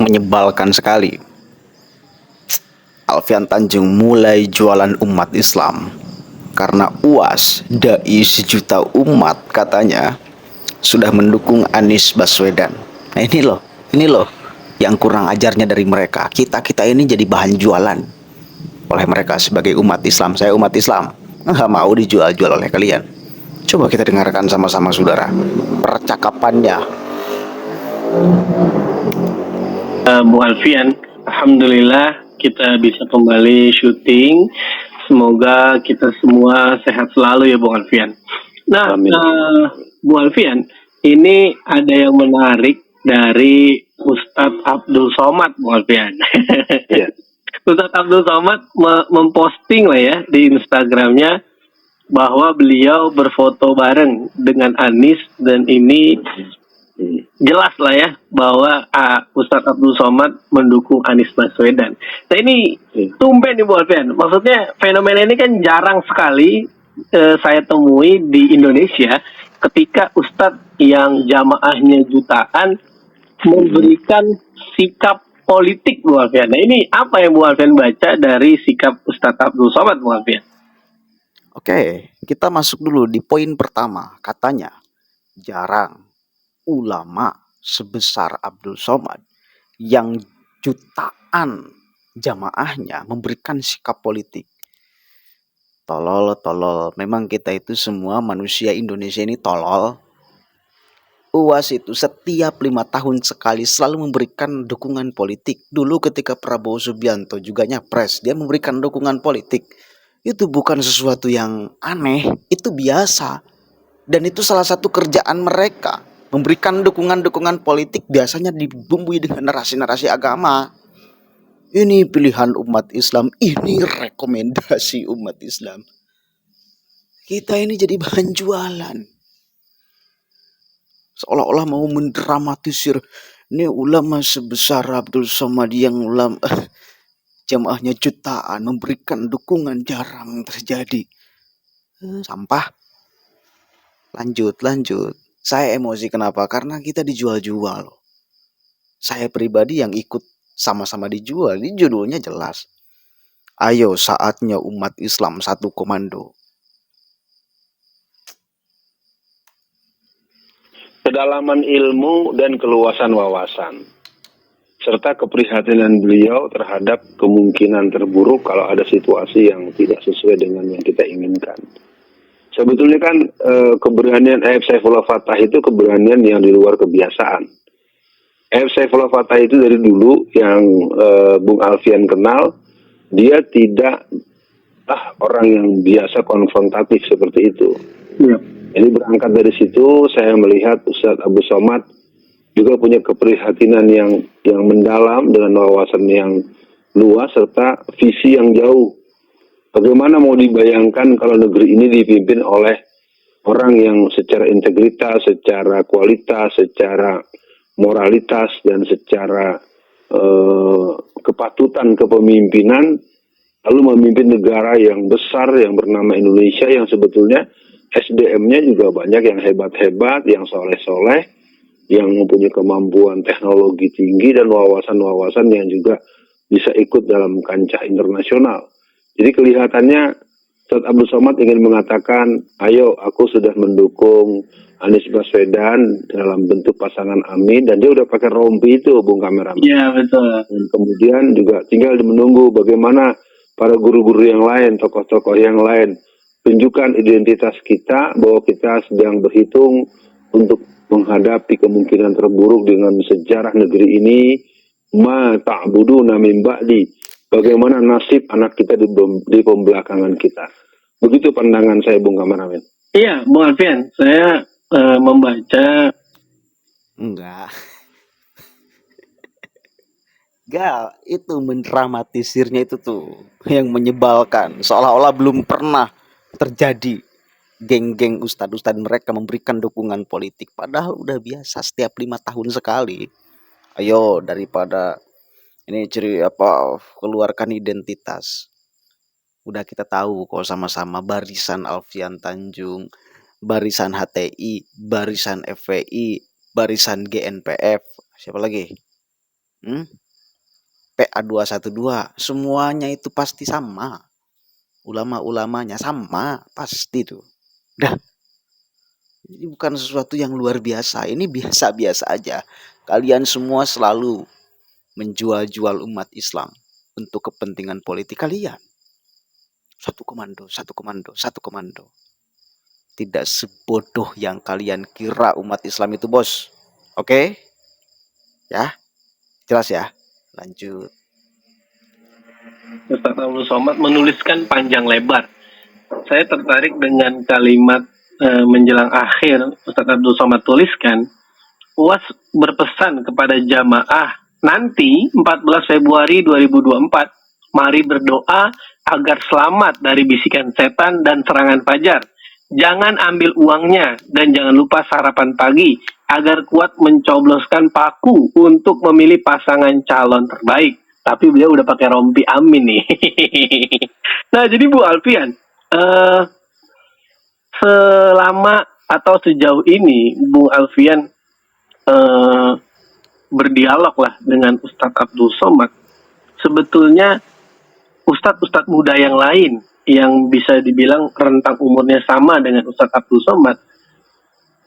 menyebalkan sekali. Alfian Tanjung mulai jualan umat Islam karena UAS, dai sejuta umat katanya, sudah mendukung Anies Baswedan. Nah ini loh yang kurang ajarnya dari mereka. Kita ini jadi bahan jualan oleh mereka sebagai umat Islam. Saya umat Islam, nggak mau dijual-jual oleh kalian. Coba kita dengarkan sama-sama saudara percakapannya. Bu Alfian, alhamdulillah kita bisa kembali syuting. Semoga kita semua sehat selalu ya Bu Alfian. Nah, Bu Alfian, ini ada yang menarik dari Ustadz Abdul Somad, Bu Alfian. Iya. Ustadz Abdul Somad memposting lah ya di Instagramnya bahwa beliau berfoto bareng dengan Anies, dan ini jelas lah ya bahwa Ustadz Abdul Somad mendukung Anies Baswedan. Nah ini tumben nih Bu Alfian. Maksudnya fenomena ini kan jarang sekali saya temui di Indonesia, ketika Ustadz yang jamaahnya jutaan memberikan sikap politik Bu Alfian. Nah ini apa yang Bu Alfian baca dari sikap Ustadz Abdul Somad Bu Alfian? Oke, kita masuk dulu di poin pertama. Katanya jarang ulama sebesar Abdul Somad yang jutaan jamaahnya memberikan sikap politik. Tolol. Memang kita itu semua manusia Indonesia ini tolol. UAS itu setiap 5 tahun sekali selalu memberikan dukungan politik. Dulu ketika Prabowo Subianto juga nyapres, dia memberikan dukungan politik. Itu bukan sesuatu yang aneh, itu biasa. Dan itu salah satu kerjaan mereka. Memberikan dukungan-dukungan politik biasanya dibumbui dengan narasi-narasi agama. Ini pilihan umat Islam, ini rekomendasi umat Islam. Kita ini jadi bahan jualan. Seolah-olah mau mendramatisir. Ini ulama sebesar Abdul Somad yang ulama jamaahnya jutaan memberikan dukungan, jarang terjadi. Sampah. Lanjut. Saya emosi kenapa? Karena kita dijual-jual. Saya pribadi yang ikut sama-sama dijual. Ini judulnya jelas. Ayo saatnya umat Islam satu komando. Kedalaman ilmu dan keluasan wawasan, serta keprihatinan beliau terhadap kemungkinan terburuk kalau ada situasi yang tidak sesuai dengan yang kita inginkan. Sebetulnya kan keberanian Ayub Saifullah Fattah itu keberanian yang di luar kebiasaan. Ayub Saifullah Fattah itu dari dulu yang Bung Alfian kenal, dia tidak orang yang biasa konfrontatif seperti itu. Ya. Jadi berangkat dari situ saya melihat Ustadz Abdul Somad juga punya keprihatinan yang mendalam dengan wawasan yang luas serta visi yang jauh. Bagaimana mau dibayangkan kalau negeri ini dipimpin oleh orang yang secara integritas, secara kualitas, secara moralitas, dan secara kepatutan kepemimpinan, lalu memimpin negara yang besar yang bernama Indonesia, yang sebetulnya SDM-nya juga banyak yang hebat-hebat, yang soleh-soleh, yang mempunyai kemampuan teknologi tinggi dan wawasan-wawasan yang juga bisa ikut dalam kancah internasional. Jadi kelihatannya Ustadz Abdul Somad ingin mengatakan, ayo aku sudah mendukung Anies Baswedan dalam bentuk pasangan Amin, dan dia udah pakai rompi itu, Bung Kameraman. Iya, betul. Dan kemudian juga tinggal menunggu bagaimana para guru-guru yang lain, tokoh-tokoh yang lain tunjukkan identitas kita, bahwa kita sedang berhitung untuk menghadapi kemungkinan terburuk dengan sejarah negeri ini. Ma ta'buduna min ba'di, bagaimana nasib anak kita di pembelakangan kita. Begitu pandangan saya, Bung Kameramen. Iya, Bung Alfian, saya membaca. Enggak, itu mendramatisirnya itu tuh yang menyebalkan. Seolah-olah belum pernah terjadi geng-geng ustadz-ustadz mereka memberikan dukungan politik, padahal udah biasa setiap 5 tahun sekali. Ayo, daripada ini keluarkan identitas. Udah kita tahu kok sama-sama barisan Alfian Tanjung, barisan HTI, barisan FPI, barisan GNPF, siapa lagi? Hmm? PA 212 semuanya itu pasti sama. Ulama-ulamanya sama, pasti tuh. Dah, ini bukan sesuatu yang luar biasa. Ini biasa-biasa aja. Kalian semua selalu menjual-jual umat Islam untuk kepentingan politik kalian. Satu komando, satu komando, satu komando. Tidak sebodoh yang kalian kira umat Islam itu, bos. Oke? Ya, jelas ya. Lanjut. Ustaz Abdul Somad menuliskan panjang lebar. Saya tertarik dengan kalimat menjelang akhir Ustaz Abdul Somad tuliskan, UAS berpesan kepada jamaah nanti 14 Februari 2024, mari berdoa agar selamat dari bisikan setan dan serangan fajar. Jangan ambil uangnya dan jangan lupa sarapan pagi agar kuat mencobloskan paku untuk memilih pasangan calon terbaik. Tapi beliau udah pakai rompi amin nih. Nah, jadi Bu Alfian, selama atau sejauh ini Bu Alfian berdialog lah dengan Ustadz Abdul Somad, sebetulnya Ustadz muda yang lain yang bisa dibilang rentang umurnya sama dengan Ustadz Abdul Somad,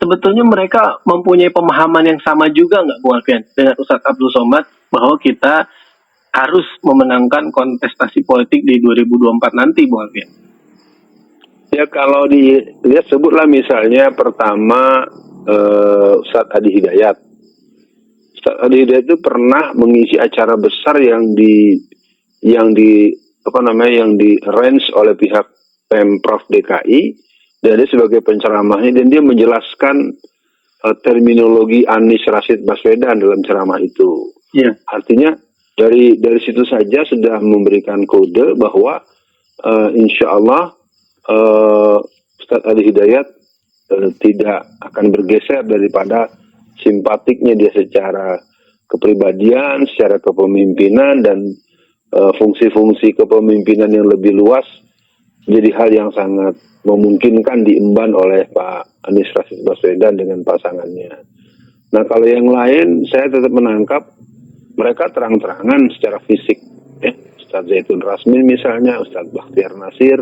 sebetulnya mereka mempunyai pemahaman yang sama juga nggak Bu Alfian dengan Ustadz Abdul Somad bahwa kita harus memenangkan kontestasi politik di 2024 nanti, Bu Alfian? Ya kalau dilihat sebutlah misalnya pertama Ustadz Adi Hidayat. Ustadz Adi Hidayat itu pernah mengisi acara besar yang di range oleh pihak Pemprov DKI, dan dia sebagai penceramahnya, dan dia menjelaskan terminologi Anies Rashid Baswedan dalam ceramah itu. Yeah. Artinya dari situ saja sudah memberikan kode bahwa insya Allah Ustadz Ali Hidayat tidak akan bergeser daripada simpatiknya dia secara kepribadian, secara kepemimpinan, dan fungsi-fungsi kepemimpinan yang lebih luas jadi hal yang sangat memungkinkan diemban oleh Pak Anies Rashid Baswedan dengan pasangannya. Nah kalau yang lain saya tetap menangkap mereka terang-terangan secara fisik, Ustadz Zaitun Rasmin misalnya, Ustadz Bakhtiar Nasir,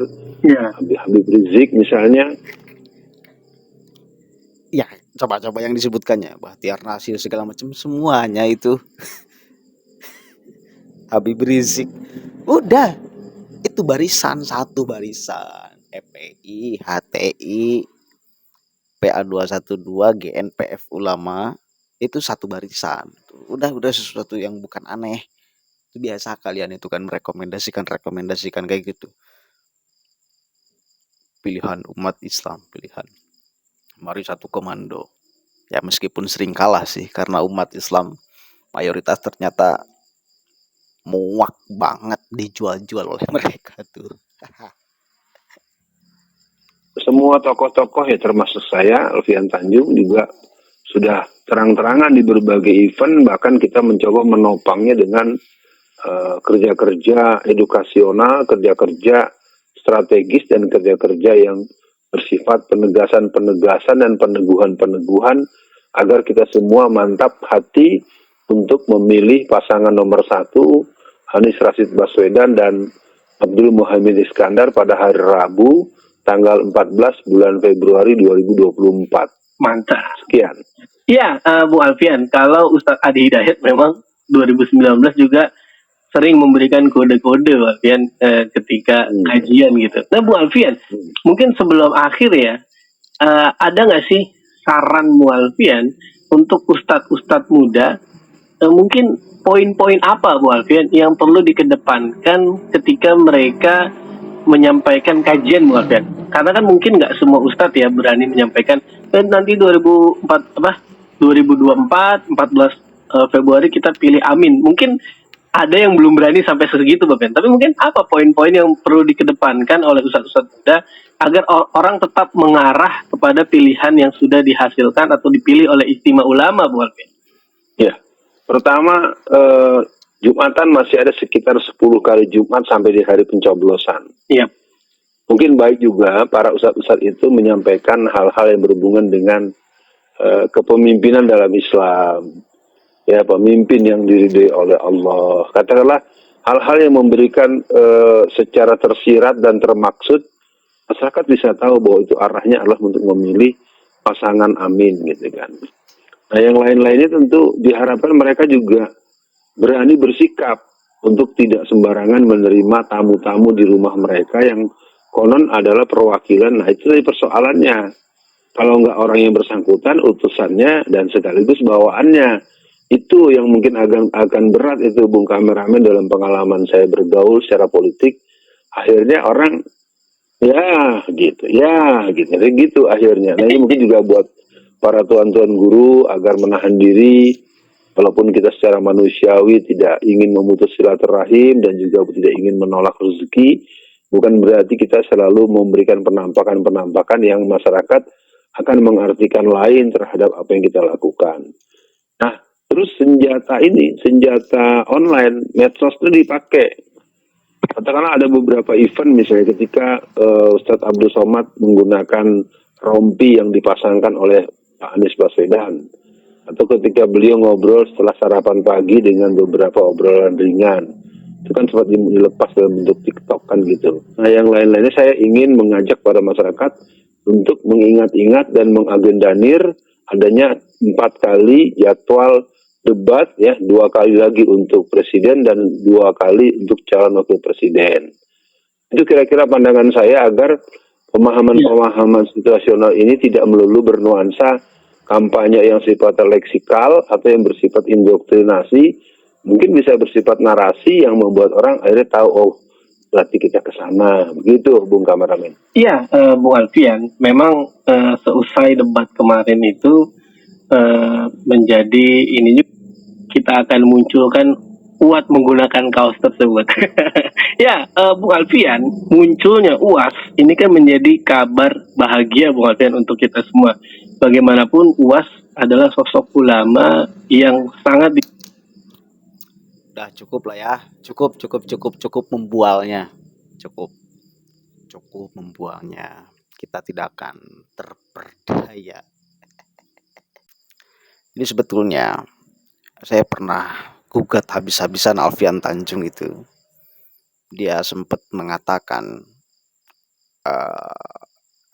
Habib Rizik misalnya. Ya, coba-coba yang disebutkannya, Bakhtiar Nasir segala macam, semuanya itu. Habib Rizik, udah, itu barisan, satu barisan. FPI, HTI, PA 212, GNPF Ulama, itu satu barisan. Udah sesuatu yang bukan aneh. Itu biasa kalian itu kan merekomendasikan kayak gitu. Pilihan umat Islam, pilihan. Mari satu komando. Ya meskipun sering kalah sih, karena umat Islam mayoritas ternyata muak banget dijual-jual oleh mereka tuh. Semua tokoh-tokoh ya termasuk saya, Alfian Tanjung, juga sudah terang-terangan di berbagai event, bahkan kita mencoba menopangnya dengan kerja-kerja edukasional, kerja-kerja strategis, dan kerja-kerja yang bersifat penegasan-penegasan dan peneguhan-peneguhan agar kita semua mantap hati untuk memilih pasangan nomor 1 Anies Rashid Baswedan dan Abdul Muhaimin Iskandar pada hari Rabu tanggal 14 bulan Februari 2024. Mantap. Sekian. Ya, Bu Alfian, kalau Ustadz Adi Hidayat memang 2019 juga sering memberikan kode-kode Bu Alfian ketika kajian gitu. Nah Bu Alfian, mungkin sebelum akhir ya, ada nggak sih saran Bu Alfian untuk ustadz muda, mungkin poin-poin apa Bu Alfian yang perlu dikedepankan ketika mereka menyampaikan kajian Bu Alfian? Karena kan mungkin nggak semua ustadz ya berani menyampaikan nanti 2024 14 Februari kita pilih amin. Mungkin ada yang belum berani sampai segitu Bapak. Tapi mungkin apa poin-poin yang perlu dikedepankan oleh ustadz muda agar orang tetap mengarah kepada pilihan yang sudah dihasilkan atau dipilih oleh istimewa ulama Bu Alfian? Ya, pertama Jumatan masih ada sekitar 10 kali Jumat sampai di hari pencoblosan. Iya. Mungkin baik juga para ustadz itu menyampaikan hal-hal yang berhubungan dengan kepemimpinan dalam Islam. ya pemimpin yang diridhoi oleh Allah. Katakanlah hal-hal yang memberikan secara tersirat dan termaksud, masyarakat bisa tahu bahwa itu arahnya adalah untuk memilih pasangan amin gitu kan. Nah yang lain-lainnya tentu diharapkan mereka juga berani bersikap untuk tidak sembarangan menerima tamu-tamu di rumah mereka yang konon adalah perwakilan. Nah itu persoalannya. Kalau nggak orang yang bersangkutan, utusannya dan sekaligus bawaannya. Itu yang mungkin akan berat itu Bung Kameramen dalam pengalaman saya bergaul secara politik. Akhirnya orang ya gitu, jadi gitu akhirnya. Nah ini mungkin juga buat para tuan-tuan guru agar menahan diri, walaupun kita secara manusiawi tidak ingin memutus silaturahim dan juga tidak ingin menolak rezeki, bukan berarti kita selalu memberikan penampakan-penampakan yang masyarakat akan mengartikan lain terhadap apa yang kita lakukan. Nah, terus senjata online, medsos itu dipakai. Katakanlah ada beberapa event misalnya ketika Ustadz Abdul Somad menggunakan rompi yang dipasangkan oleh Pak Anies Baswedan, atau ketika beliau ngobrol setelah sarapan pagi dengan beberapa obrolan ringan, itu kan sempat dilepas dalam bentuk TikTok kan gitu. Nah yang lain-lainnya saya ingin mengajak pada masyarakat untuk mengingat-ingat dan mengagendanir adanya 4 kali jadwal debat ya, 2 kali lagi untuk presiden dan 2 kali untuk calon wakil presiden. Itu kira-kira pandangan saya agar pemahaman-pemahaman situasional ini tidak melulu bernuansa kampanye yang sifatnya leksikal atau yang bersifat indoktrinasi, mungkin bisa bersifat narasi yang membuat orang akhirnya tahu, oh berarti kita ke sana. Begitu Bung Kameramen. Iya, Bung Alfian, memang seusai debat kemarin itu menjadi ini juga kita akan munculkan UAT menggunakan kaos tersebut. Ya, Bung Alfian, munculnya UAS ini kan menjadi kabar bahagia Bung Alfian untuk kita semua. Bagaimanapun UAS adalah sosok ulama yang sangat Udah cukup lah ya. Cukup membualnya. Cukup membualnya. Kita tidak akan terperdaya. Ini sebetulnya saya pernah gugat habis-habisan Alfian Tanjung itu. Dia sempat mengatakan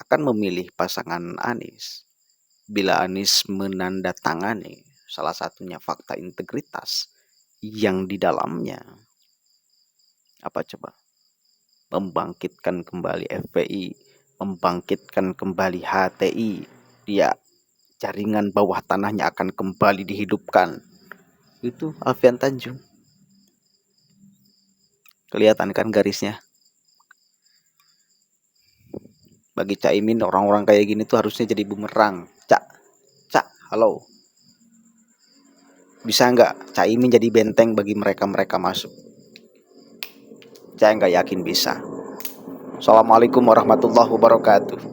akan memilih pasangan Anies bila Anies menandatangani salah satunya fakta integritas yang di dalamnya apa coba? Membangkitkan kembali FPI, membangkitkan kembali HTI. Dia jaringan bawah tanahnya akan kembali dihidupkan. Itu Alfian Tanjung. Kelihatan kan garisnya? Bagi Caimin orang-orang kayak gini tuh harusnya jadi bumerang. Cak, halo. Bisa nggak Caimin jadi benteng bagi mereka masuk? Saya nggak yakin bisa. Assalamualaikum warahmatullahi wabarakatuh.